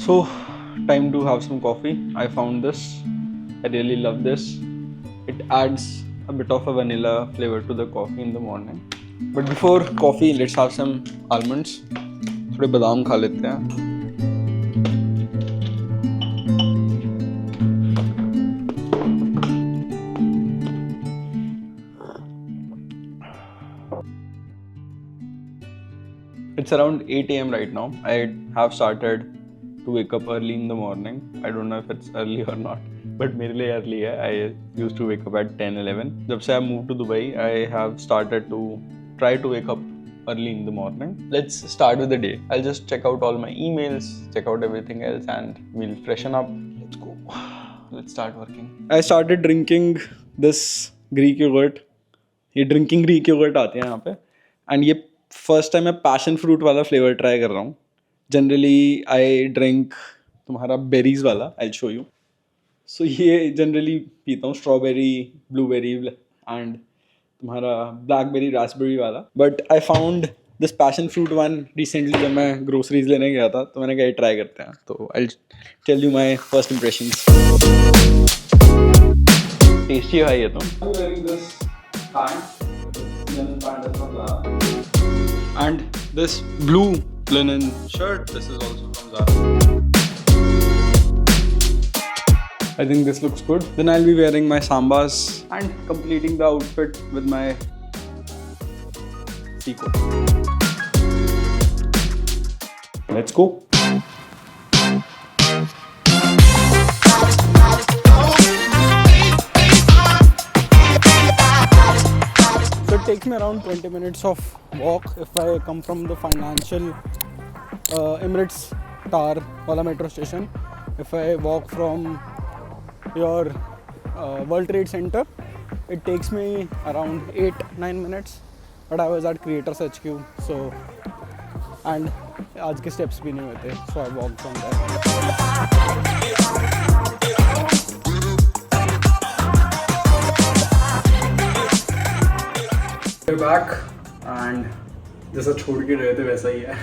So, time to have some coffee. I found this. I really love this. It adds a bit of a vanilla flavor to the coffee in the morning. But before coffee, let's have some almonds. थोड़े बादाम खा लेते हैं. It's around 8 a.m. right now. I have started to wake up early in the morning. I don't know if it's early or not, but मेरे लिए early है. I used to wake up at 10-11. जब से I moved to Dubai, I have started to try to wake up early in the morning. Let's start with the day. I'll just check out all my emails, check out everything else, and we'll freshen up. Let's go. Let's start working. I started drinking this Greek yogurt. ये drinking Greek yogurt आते हैं यहाँ पे, and ये first time मैं passion fruit वाला flavour try कर रहा हूँ. जनरली आई ड्रिंक तुम्हारा बेरीज वाला. I show you. सो ये जनरली पीता हूँ स्ट्रॉबेरी, ब्लूबेरी एंड तुम्हारा ब्लैकबेरी, रास्पबेरी वाला. But I found this passion fruit one recently जब मैं ग्रोसरीज लेने गया था, तो मैंने कहा ट्राई करते हैं. तो I tell you my first impressions. Tasty है ये तो. And this blue linen shirt, this is also from Zara. I think this looks good. Then I'll be wearing my sambas and completing the outfit with my seco. Let's go. It takes me around 20 minutes of walk if I come from the financial Emirates Tar wala metro station. If I walk from your World Trade Center, it takes me around 8-9 minutes. But I was at Creators HQ, so and आज के steps भी नहीं हुए थे, so I walked from there. We're back and जैसा छोड़ के रहे थे वैसा ही है.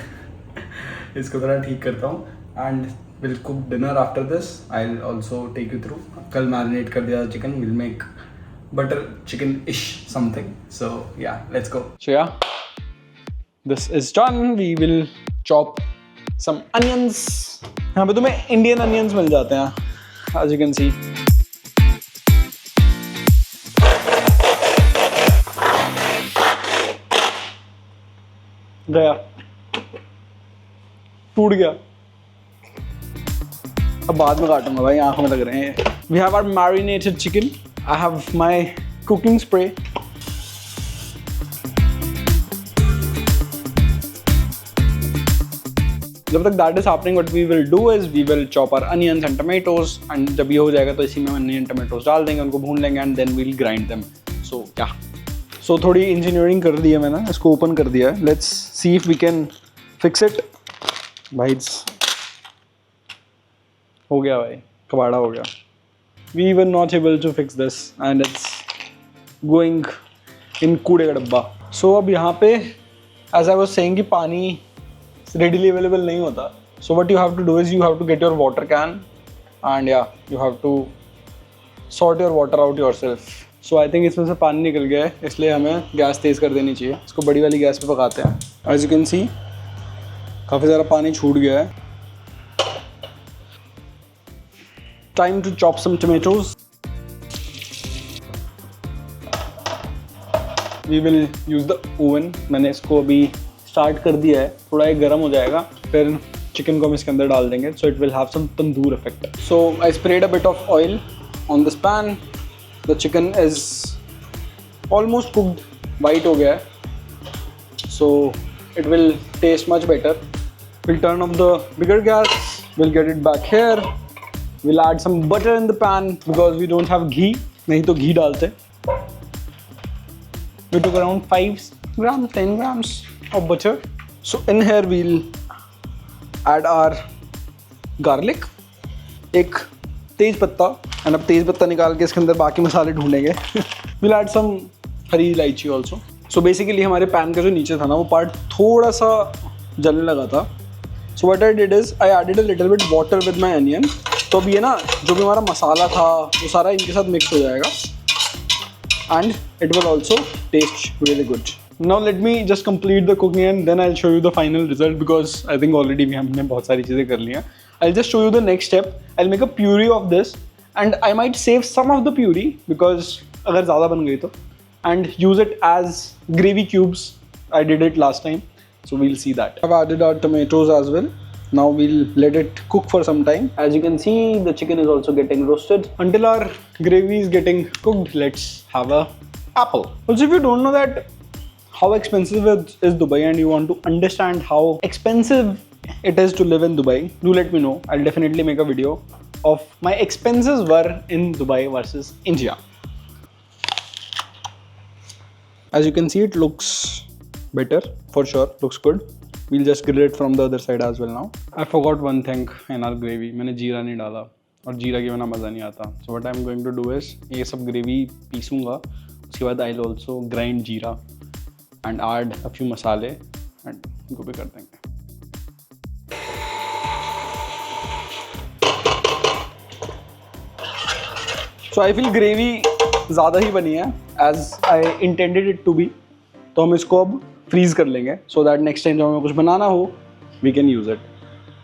इसको थोड़ा ठीक करता हूँ and we'll cook dinner after this. I'll also take you through. कल मैरिनेट कर दिया chicken. We'll make butter chicken-ish something. So yeah, let's go. So yeah, this is done. We will chop some onions. यहाँ पे तुम्हें Indian onions मिल जाते हैं, as you can see. गया, टूट गया. अब बाद में काटूंगा भाई, आंखों में लग रहे हैं. We have our marinated chicken. I have my cooking spray. जब तक that is happening, what we will do is we will chop our onions and tomatoes. And जब ये हो जाएगा तो इसी में onion tomatoes डाल देंगे, उनको भून लेंगे and then we'll grind them. So yeah. So थोड़ी इंजीनियरिंग कर दी है मैंने, इसको ओपन कर दिया है. Let's see if we can fix it. भाई हो गया भाई, कबाड़ा हो गया. We were not able to fix this and it's going in कूड़े का डब्बा. सो अब यहाँ पे एज आई वाज सेइंग कि पानी रेडीली अवेलेबल नहीं होता. So what you have to do is you have to get your water can and या you have to sort your water out yourself. So I think इसमें से पानी निकल गया है, इसलिए हमें गैस तेज़ कर देनी चाहिए. इसको बड़ी वाली गैस पे पकाते हैं. एज यू कैन सी काफ़ी ज़्यादा पानी छूट गया है. Time to chop some tomatoes. We will use the oven. मैंने इसको अभी स्टार्ट कर दिया है. थोड़ा ये गर्म हो जाएगा, फिर चिकन को हम इसके अंदर डाल देंगे. So it will have some tandoor effect. So I spread a bit of oil on this pan. The chicken is almost cooked, white हो गया है, so it will taste much better. We'll turn off the bigger gas. We'll get it back here. We'll add some butter in the pan because we don't have ghee. नहीं तो घी डालते. We took around 5 grams, 10 grams of butter. So in here we'll add our garlic. एक तेज पत्ता. And अब तेज़ पत्ता निकाल के इसके अंदर बाकी मसाले ढूंढेंगे. विल ऐड सम हरी इलायची ऑल्सो. सो बेसिकली हमारे पैन का जो नीचे था ना, वो पार्ट थोड़ा सा जलने लगा था. So what I did is I added a little bit water with my onion. तो अब ये ना जो भी हमारा मसाला था वो सारा इनके साथ मिक्स हो जाएगा and it will also taste really good. Now let me just complete the cooking and then I'll show you the final result because I think already हमने बहुत सारी चीज़ें कर ली हैं. I'll just show you the next step. I'll make a puree of this and I might save some of the puree because अगर ज़्यादा बन गई तो and use it as gravy cubes. I did it last time, so we'll see that. I've added our tomatoes as well. Now we'll let it cook for some time. As you can see, the chicken is also getting roasted. Until our gravy is getting cooked, let's have a apple. Also, if you don't know that how expensive is Dubai and you want to understand how expensive it is to live in Dubai, do let me know. I'll definitely make a video of my expenses were in Dubai versus India. As you can see, it looks better for sure, looks good. We'll just grill it from the other side as well now. I forgot one thing in our gravy. मैंने जीरा नहीं डाला और जीरा के बिना मज़ा नहीं आता. So what I'm going to do is ये सब gravy पीसूँगा. उसके बाद I'll also grind जीरा and add a few मसाले and इनको भी कर देंगे. So I feel gravy ज़्यादा ही बनी है as I intended it to be. तो हम इसको अब फ्रीज कर लेंगे so that next time जब हमें कुछ बनाना हो we can use it.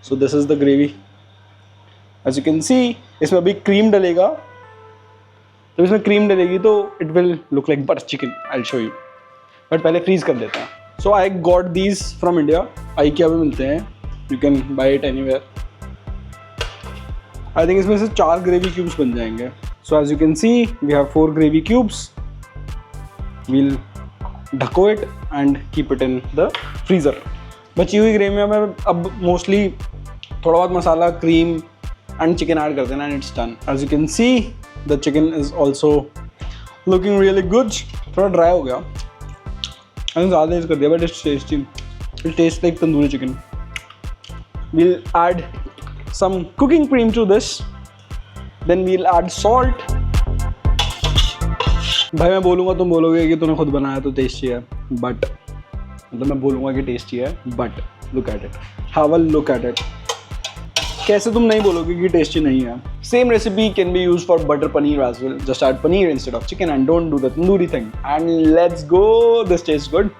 So this is the gravy. As you can see, इसमें अभी क्रीम डलेगा. जब इसमें क्रीम डलेगी तो it will look like butter chicken. I'll show you. But पहले फ्रीज कर देते हैं. So I got these from India. IKEA में मिलते हैं. You can buy it anywhere. I think इसमें से 4 gravy cubes बन जाएंगे. So as you can see, we have 4 gravy cubes. We'll ढको it and keep it in the freezer. बची हुई gravy में अब मोस्टली थोड़ा बहुत मसाला, क्रीम एंड चिकन ऐड कर देना and it's done. As you can see, the chicken is also looking really good. थोड़ा dry हो गया. मैंने ज़्यादा यूज़ कर दिया but it's tasty. It tastes like tandoori chicken. We'll add some cooking cream to this. Then we'll add salt. भाई मैं बोलूँगा तुम बोलोगे कि तूने खुद बनाया तो टेस्टी है बट मतलब मैं बोलूँगा कि टेस्टी है but look at it. Have a look at it. कैसे तुम नहीं बोलोगे कि टेस्टी नहीं है. Same recipe can be use for butter paneer as well. Just add paneer instead of chicken and don't do the tandoori thing and let's go. This taste good.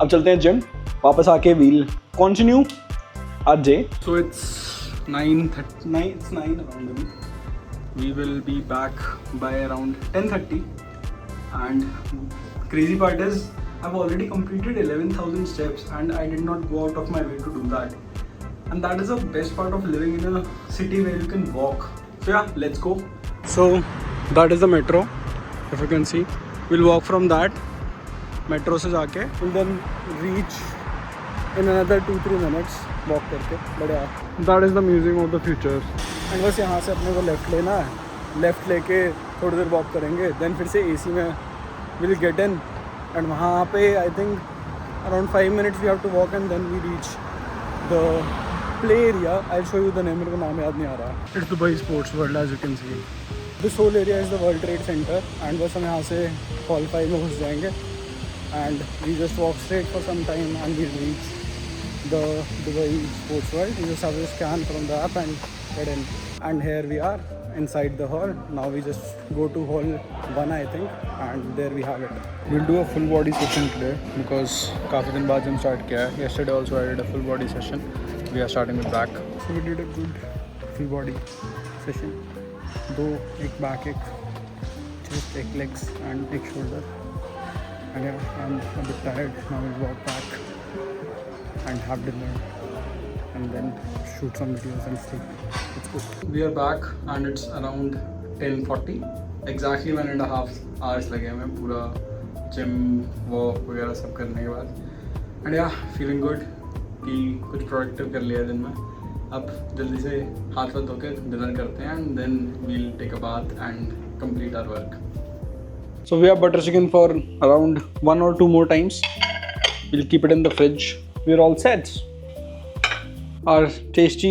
अब चलते हैं जिम. वापस आके we'll continue our day. So it's 9 around. We will be back by around 10:30. And crazy part is I've already completed 11,000 steps and I did not go out of my way to do that. And that is the best part of living in a city where you can walk. So yeah, let's go. So that is the metro. If you can see, we'll walk from that metro से जाके we'll then reach in another 2-3 minutes walk करके. But yeah, that is the museum of the future. And बस यहाँ से अपने को left लेना है. लेफ्ट लेके थोड़ी देर वॉक करेंगे. देन फिर से एसी में विल गेट इन एंड वहाँ पे I think around 5 minutes we have to walk and then we reach the play area. I show you the name. मेरे को नाम याद नहीं आ रहा. It's Dubai sports world. As you can see this whole area is the world trade centre. And बस हम यहाँ से हॉल 5 में घुस जाएंगे and we just walk straight for some time and we reach the Dubai sports world. You just have to scan from the app and get in. And here we are inside the hall. Now we just go to hall 1 I think and there we have it. We'll do a full body session today because काफ़ी दिन बाद हम start किया है. Yesterday also I did a full body session. We are starting with back. So we did a good full body session. 2, एक back, एक chest, एक legs and एक shoulder. And yeah, I'm a bit tired. Now we'll walk back and have dinner. And then shoot some videos and sleep. It's good. We are back and it's around 10:40. Exactly 1.5 hours लगे हमें पूरा gym walk वगैरह सब करने के बाद. And या feeling good कि कुछ प्रोडक्टिव कर लिया दिन में. अब जल्दी से हाथ धो के डिनर करते हैं and then we'll take a bath and complete our work. So we have butter chicken for around 1 or 2 more times. We'll keep it in the fridge. We're all set. Our tasty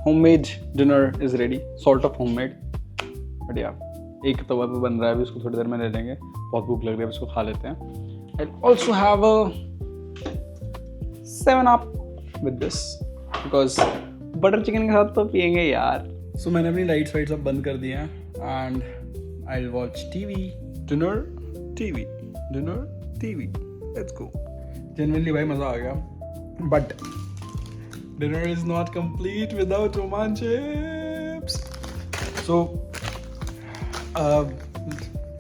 homemade dinner is ready, sort of homemade. But yeah, एक तवा पे बन रहा है अभी. उसको थोड़ी देर में ले लेंगे. बहुत भूख लग रही है, उसको खा लेते हैं. I'll also have a 7 Up with this because butter chicken के साथ तो पियेंगे यार। सो मैंने अपनी लाइट्स वाइट्स सब बंद कर दिए हैं and I will watch TV, dinner TV, dinner TV, let's go. Generally भाई मज़ा आ गया, but dinner is not complete without Oman chips. So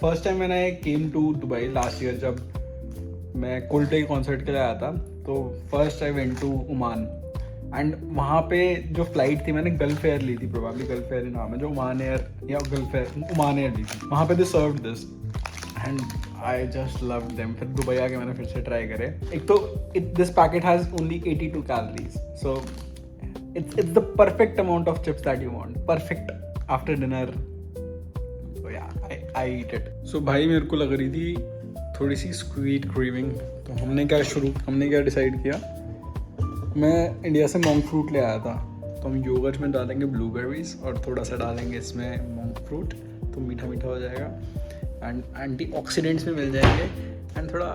first time मैंने came to Dubai last year, जब मैं कोल्टे कॉन्सर्ट के लिए आया था, तो first I went to Oman and वहाँ पे जो फ्लाइट थी, मैंने गल्फ एयर ली थी, प्रोबेबली गल्फ एयर ही नाम है, जो ओमान एयर या गल्फ एयर ओमान एयर ली थी। वहाँ पे they served this and I just love them. फिर दुबई आके मैंने फिर से ट्राई करे। एक तो this packet has only 82 calories, so it's the perfect amount of chips that you want, perfect after dinner. So या आई ईट इट। सो भाई मेरे को लग रही थी थोड़ी सी स्वीट क्रेविंग, तो हमने क्या डिसाइड किया, मैं इंडिया से मॉन्क फ्रूट ले आया था, तो हम योगर्ट में डालेंगे ब्लूबेरीज और थोड़ा सा डालेंगे इसमें मॉन्क फ्रूट, तो मीठा मीठा हो जाएगा एंड एंटीऑक्सीडेंट्स भी मिल जाएंगे एंड थोड़ा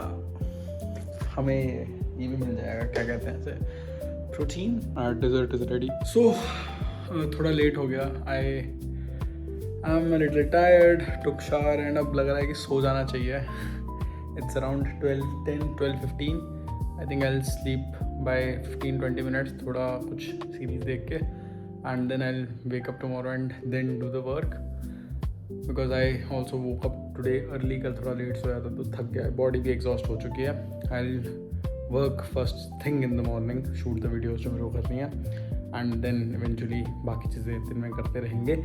हमें ये भी मिल जाएगा, क्या कहते हैं इसे, protein. Dessert is ready. So थोड़ा लेट हो गया, I am a little tired, took shower and अब लग रहा है कि सो जाना चाहिए। It's around 12:15। I think I will sleep by 15-20 minutes, थोड़ा कुछ सीरीज देख के, and then I'll wake up tomorrow and then do the work because I also woke up today early। कल थोड़ा लेट सोया था तो थक गया, बॉडी भी एग्जॉस्ट हो चुकी है। I'll work first thing in the morning, shoot the videos जो मेरे को करनी है, and then eventually बाकी चीज़ें दिन में करते रहेंगे।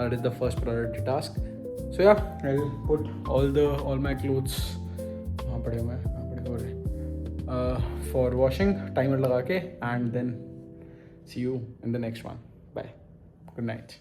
That is the first priority task। So yeah, I'll put all my clothes वहाँ पड़े हुए हैं for washing, timer लगा के, and then see you in the next one. Bye, good night।